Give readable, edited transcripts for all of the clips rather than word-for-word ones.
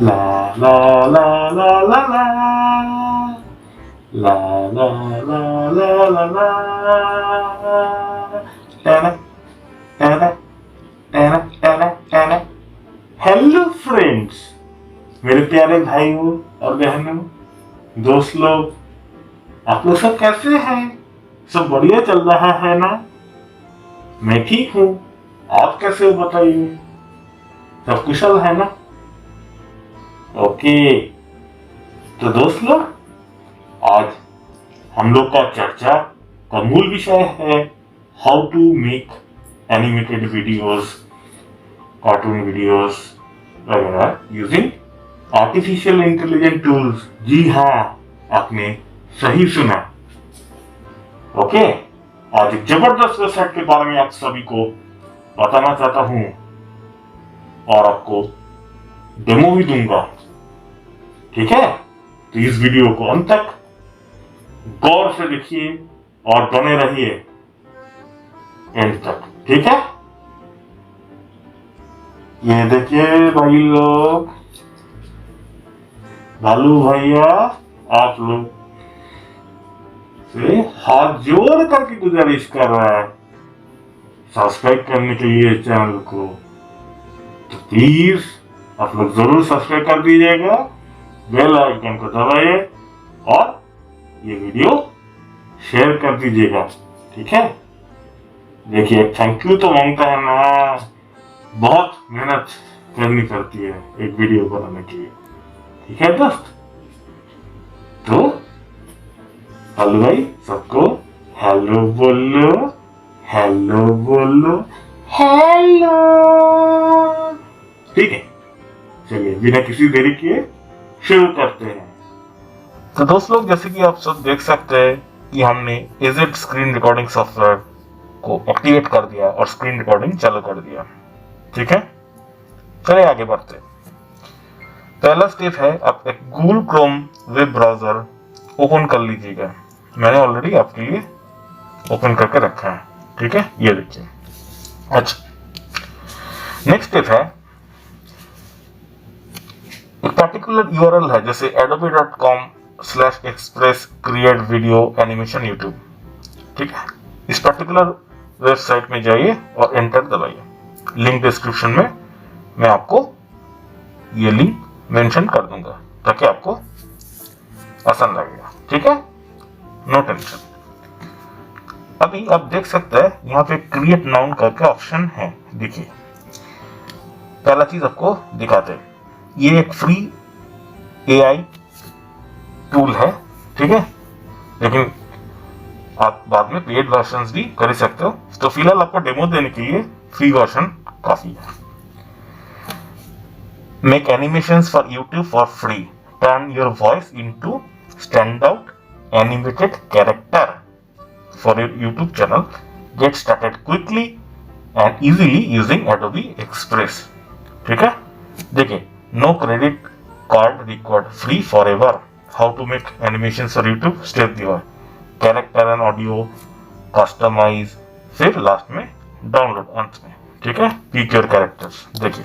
ला ला ला ला ला ला ला ला ला ला ला ला। Hello friends, मेरे प्यारे भाइयों और बहनों, दोस्त लोग, आप लोग सब कैसे हैं? सब बढ़िया चल रहा है ना? मैं ठीक हूँ, आप कैसे हो बताइए? सब कुशल है ना? ओके, तो दोस्त लोग, आज हम लोग का चर्चा का मूल विषय है how to make animated videos, cartoon videos वगैरह यूजिंग आर्टिफिशियल इंटेलिजेंट टूल्स। जी हाँ, आपने सही सुना। ओके, आज एक जबरदस्त वेबसाइट के बारे में आप सभी को बताना चाहता हूँ और आपको डेमो भी दूंगा। ठीक है, तो इस वीडियो को अंत तक गौर से देखिए और बने रहिए एंड तक। ठीक है, ये देखिए भाई लोग, भालू भैया, आप लोग से हाथ जोड़ करके गुजारिश कर रहा है सब्सक्राइब करने के लिए चैनल को। तो प्लीज आप लोग जरूर सब्सक्राइब कर दीजिएगा, बेल आइकन को दबाइए और ये वीडियो शेयर कर दीजिएगा। ठीक है, देखिए थैंक यू तो मांगता है ना, बहुत मेहनत करनी पड़ती है एक वीडियो बनाने के लिए। ठीक है दोस्त, तो हेलो भाई, सबको हेलो बोलो, हेलो बोलो, हेलो। ठीक है, चलिए बिना किसी देरी किए शुरू करते हैं। तो दोस्त लोग, जैसे कि आप सब देख सकते हैं कि हमने एजेड स्क्रीन रिकॉर्डिंग सॉफ्टवेयर को एक्टिवेट कर दिया और स्क्रीन रिकॉर्डिंग चालू कर दिया। ठीक है, चलिए आगे बढ़ते हैं। पहला स्टेप है, आप एक Google Chrome web browser open कर लीजिएगा। मैंने ऑलरेडी आपके लिए ओपन करके रखा है। ठीक है, ये देखिए। अच्छा, नेक्स्ट स्टेप है, एक पर्टिकुलर यूआरएल है, जैसे adobe.com/express create video animation YouTube। ठीक है, इस पर्टिकुलर वेबसाइट में जाइए और एंटर दबाइए। लिंक डिस्क्रिप्शन में मैं आपको ये लिंक मेंशन कर दूंगा ताकि आपको आसान लगेगा। ठीक है, नो टेंशन। अभी आप देख सकते हैं यहाँ पे क्रिएट नाउन करके ऑप्शन है। देखिए, पहला चीज आपको दिखाते हैं, ये एक फ्री एआई टूल है। ठीक है, लेकिन आप बाद में पेड वर्जन्स भी कर सकते हो। तो फिलहाल आपको डेमो देने के लिए फ्री वर्जन काफी है। Make animations for YouTube for free, turn your voice into stand out animated character for your YouTube channel, get started quickly and easily using Adobe Express. ठीक है, देखिए, no credit card required, free forever. How to make animation for YouTube, step दिया, character and audio customize, फिर last में download अंत में। ठीक है, पिक योर कैरेक्टर्स। देखिए,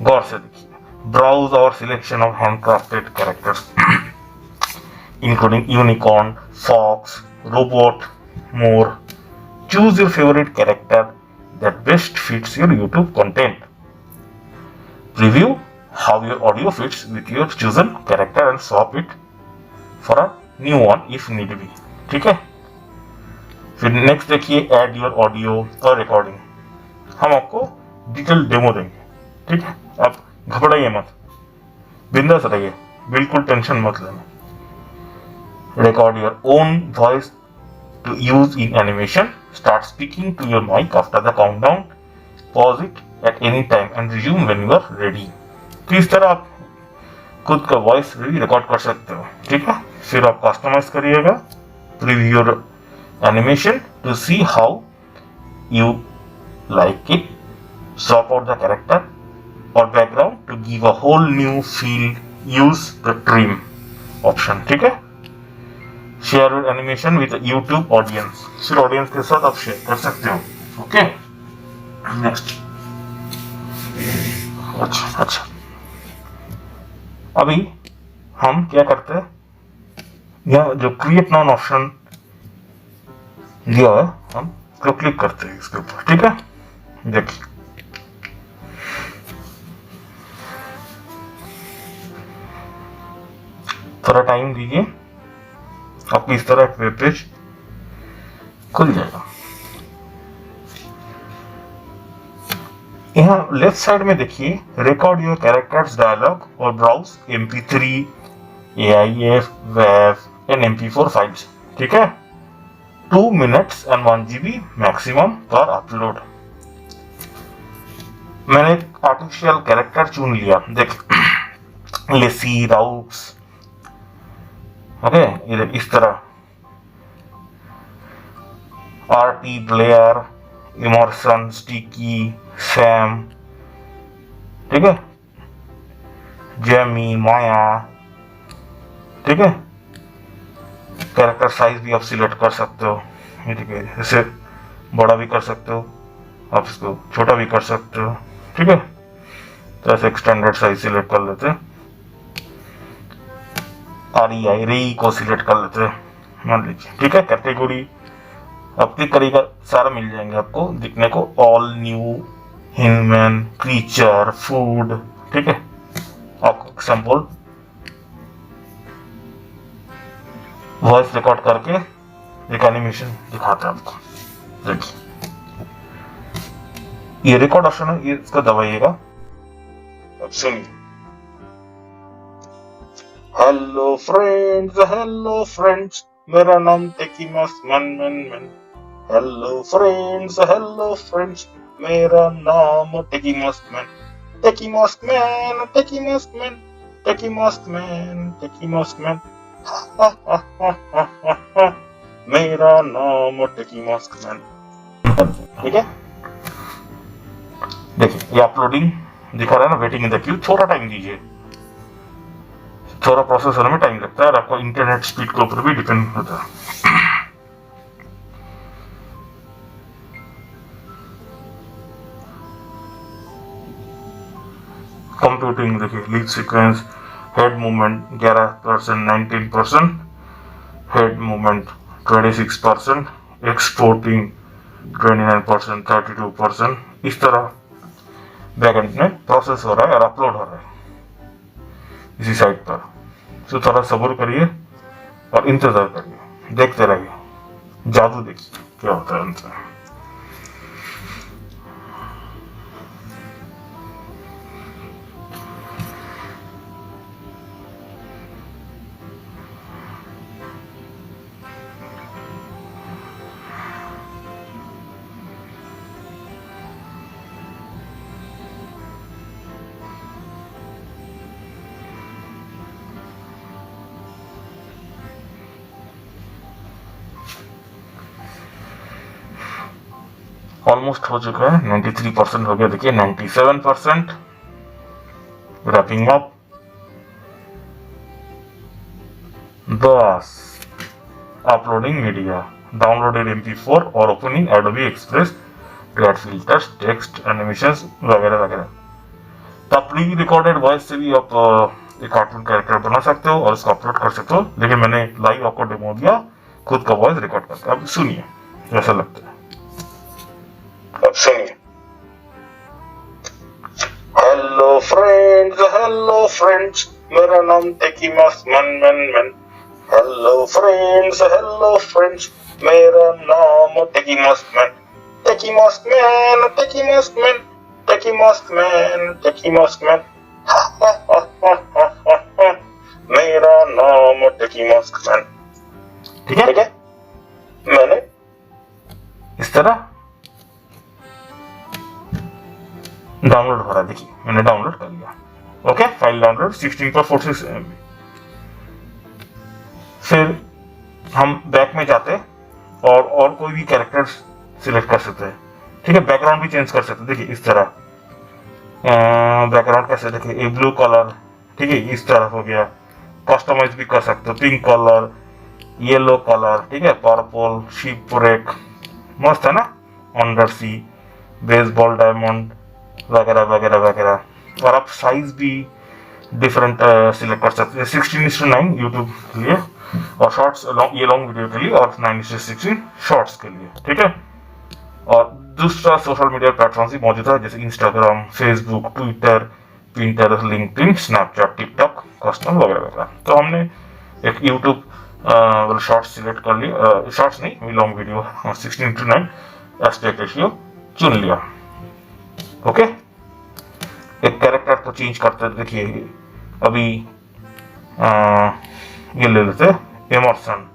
गौर से देखिए, browse our selection of handcrafted characters including unicorn, fox, robot, more. Choose your favourite character that best fits your YouTube content. Preview how your audio fits with your chosen character and swap it for a new one if need be। ठीक है, फिर next देखिए, add your audio और recording. हम आपको detail demo देंगे। ठीक है, आप घबराइए मत, बिंदास रहिए, बिल्कुल टेंशन मत लेना। Record your own voice to use in animation, start speaking to your mic after the countdown, pause it at any time and resume when you are ready। तो इस तरह आप खुद का वॉइस भी रिकॉर्ड कर सकते हो। ठीक है, फिर आप कस्टमाइज करिएगा, preview your animation to see how you like it, swap out the character और background to give a whole new feel, use the trim option. ठीक है, share your animation with YouTube audience, फिर audience के साथ आप share कर सकते हो। Okay, next. अच्छा, अभी हम क्या करते हैं, यह जो क्रिएट नाउन ऑप्शन दिया है हम इसको क्लिक करते हैं इसके ऊपर, ठीक है। देखिए थोड़ा टाइम दीजिए, आपको इस तरह एक वेब पेज खुल जाएगा। यहाँ लेफ्ट साइड में देखिए रिकॉर्ड योर कैरेक्टर्स डायलॉग और browse MP3, AIF, WAV and MP4 files, ठीक है। 2 minutes and 1 GB मैक्सिमम पर अपलोड। मैंने एक आर्टिफिशियल कैरेक्टर चुन लिया, देख लेसी राउक्स, ओके, इस तरह RT Blair, Emerson, Sticky, Sam, ठीक है, जेमी, माया, ठीक है। कैरेक्टर साइज भी आप सिलेक्ट कर सकते हो, ठीक है, इसे बड़ा भी कर सकते हो, आप इसको छोटा भी कर सकते हो, ठीक है। तो ऐसे स्टैंडर्ड साइज सिलेक्ट कर लेते हैं, REI री को सिलेक्ट कर लेते हैं, मान लीजिए, ठीक है। कैटेगरी आप क्लिक करिएगा, सारा मिल जाएंगे आपको दिखने को, all new, human, creature, food, ठीक है। आपको एग्जाम्पल वॉइस रिकॉर्ड करके एक एनिमेशन दिखाता है आपको, देखिए ये रिकॉर्ड ऑप्शन है, ये इसको दबाइएगा। अब सुनिए, हेलो फ्रेंड्स, मेरा नाम TechieMaskMan। हेलो फ्रेंड्स, मेरा नाम TechieMaskMan। मेरा नाम TechieMaskMan, ठीक है। देखिए ये अपलोडिंग दिखा रहा है ना, वेटिंग इन द क्यू, थोड़ा टाइम दीजिए, थोड़ा प्रोसेस होने में टाइम लगता है और आपको इंटरनेट स्पीड के ऊपर भी डिपेंड होता है। कंप्यूटिंग देखिए, lead sequence, head movement 11%, 19%, head movement 26%, exporting 29%, 32%, इस तरह बैकएंड में प्रोसेस हो रहा है और अपलोड हो रहा है इसी साइट पर। तो थोड़ा सब्र करिए और इंतजार करिए, देखते रहिए, जादू देखिए क्या होता है अंत में। ऑलमोस्ट हो चुका है, 93% हो गया, देखिए 97%, रैपिंग अप, बस अपलोडिंग मीडिया, डाउनलोडेड MP4 और opening Adobe express, create filters, text, animations वगैरह वगैरह। तो आप प्री रिकॉर्डेड वॉइस से भी आप एक कार्टून कैरेक्टर बना सकते हो और उसको अपलोड कर सकते हो, लेकिन मैंने लाइव आपको डेमो दिया खुद का वॉइस रिकॉर्ड करके। अब सुनिए कैसा लगता है, अब सुनिए। हेलो फ्रेंड्स, मेरा नाम TechieMaskMan। हेलो फ्रेंड्स, मेरा नाम TechieMaskMan। मेरा नाम TechieMaskMan, ठीक है। मैंने इस तरह डाउनलोड हो रहा है, देखिए मैंने डाउनलोड कर लिया, ओके। File download 16.46 MB। फिर हम बैक में जाते और कोई भी कैरेक्टर सिलेक्ट कर सकते हैं, ठीक है। बैकग्राउंड भी चेंज कर सकते हैं, देखिए इस तरह बैकग्राउंड कैसे, देखिए ये ब्लू कलर, ठीक है, इस तरह हो गया। कस्टमाइज भी कर सकते हो, पिंक कलर, येलो कलर, ठीक है, पर्पल, शिप ब्रेक, मस्त है ना, अंडर सी, बेसबॉल डायमंड वगैरह वगैरह वगैरह। और आप साइज भी डिफरेंट सिलेक्ट कर सकते हैं, 16:9 यूट्यूब के लिए और शॉर्ट्स ये लॉन्ग वीडियो के लिए और 9:16 शॉर्ट्स के लिए, ठीक है। और दूसरा सोशल मीडिया प्लेटफॉर्म भी मौजूद है जैसे Instagram, Facebook, Twitter, Pinterest, LinkedIn, Snapchat, TikTok, custom वगैरह वगैरह। तो हमने एक यूट्यूब शॉर्ट्स सिलेक्ट कर लिया, शॉर्ट्स नहीं लॉन्ग वीडियो 16:9 एस्पेक्ट रेशियो चुन लिया। ओके, एक कैरेक्टर को चेंज करते देखिए, अभी ये ले लेते इमर्सन,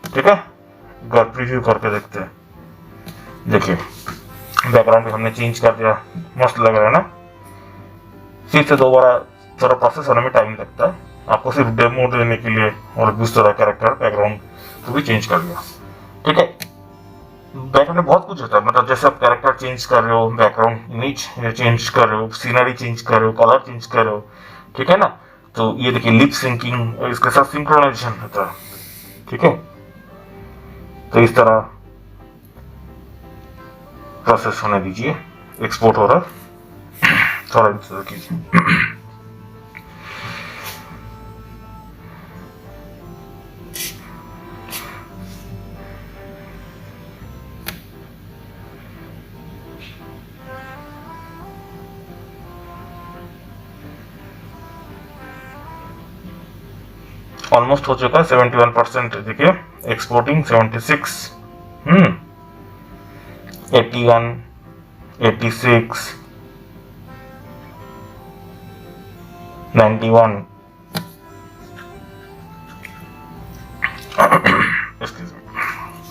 ठीक है। अगर प्रीव्यू करके देखते हैं, देखिए बैकग्राउंड भी हमने चेंज कर दिया, मस्त लग रहा है ना। फिर से दोबारा थोड़ा प्रोसेस होने में टाइम लगता है, आपको सिर्फ डेमो देने के लिए, और दूसरा कैरेक्टर बैकग्राउंड को भी चेंज कर दिया, ठीक है। बैकग्राउंड में बहुत कुछ होता है, मतलब जैसे आप कैरेक्टर चेंज कर रहे हो, बैकग्राउंड इमेज चेंज कर रहे हो, सीनरी चेंज कर रहे हो, कलर चेंज कर रहे हो, ठीक है ना। तो ये देखिए लिप सिंकिंग, इसके साथ सिंक्रोनाइजेशन होता है, ठीक है। तो इस तरह प्रोसेस होने दीजिए, एक्सपोर्ट हो रहा है, थोड़ा इंतजार कीजिए। ऑलमोस्ट हो चुका है, 71% देखिए, एक्सपोर्टिंग 76, 81, 86, 91,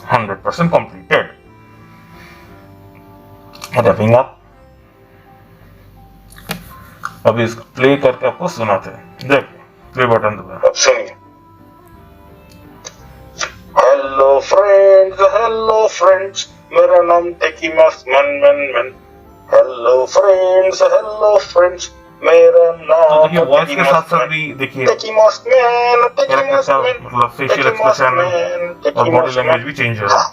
100% completed। Wrapping up. अभी इसको प्ले करके आपको सुनाते हैं, देखिए प्ले बटन दबाएं, अब सुनिए। हेलो फ्रेंड्स, मेरा नाम TechieMaskMan। हेलो फ्रेंड्स, मेरा नाम। तो देखिए वॉइस के साथ साथ भी देखिए TechieMaskMan, मतलब फेशियल एक्सप्रेशन और बॉडी लैंग्वेज भी चेंज हो रहा है।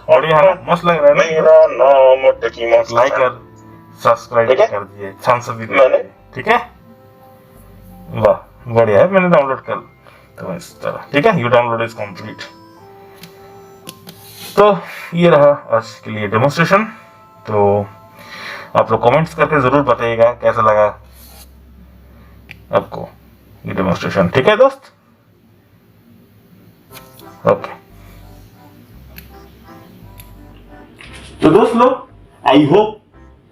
बढ़िया है ना, मस्त लग रहा है ना। मेरा नाम TechieMaskMan। लाइक और सब्सक्राइब कर दिए, थम्स अप भी दे दिए, ठीक है। वाह बढ़िया है, मैंने डाउनलोड कर तो इस तरह, ठीक है। You download is complete. तो ये रहा आज के लिए डेमोन्स्ट्रेशन। तो आप लोग कमेंट्स करके जरूर बताइएगा कैसा लगा आपको ये डेमोन्स्ट्रेशन, ठीक है दोस्त। ओके, तो दोस्त लोग, आई होप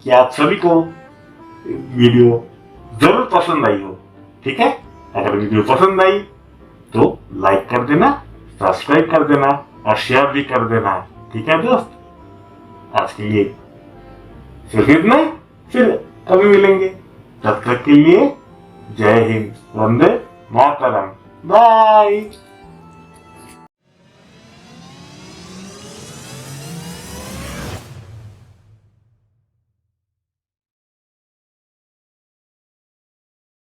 कि आप सभी को वीडियो जरूर पसंद आई हो, ठीक है। अगर वीडियो पसंद आई तो लाइक कर देना, सब्सक्राइब कर देना और शेयर भी कर देना, ठीक है दोस्त। आज के लिए सिर्फ इतना ही, फिर कभी मिलेंगे, तब तक के लिए जय हिंद, वंदे मातरम, बाय।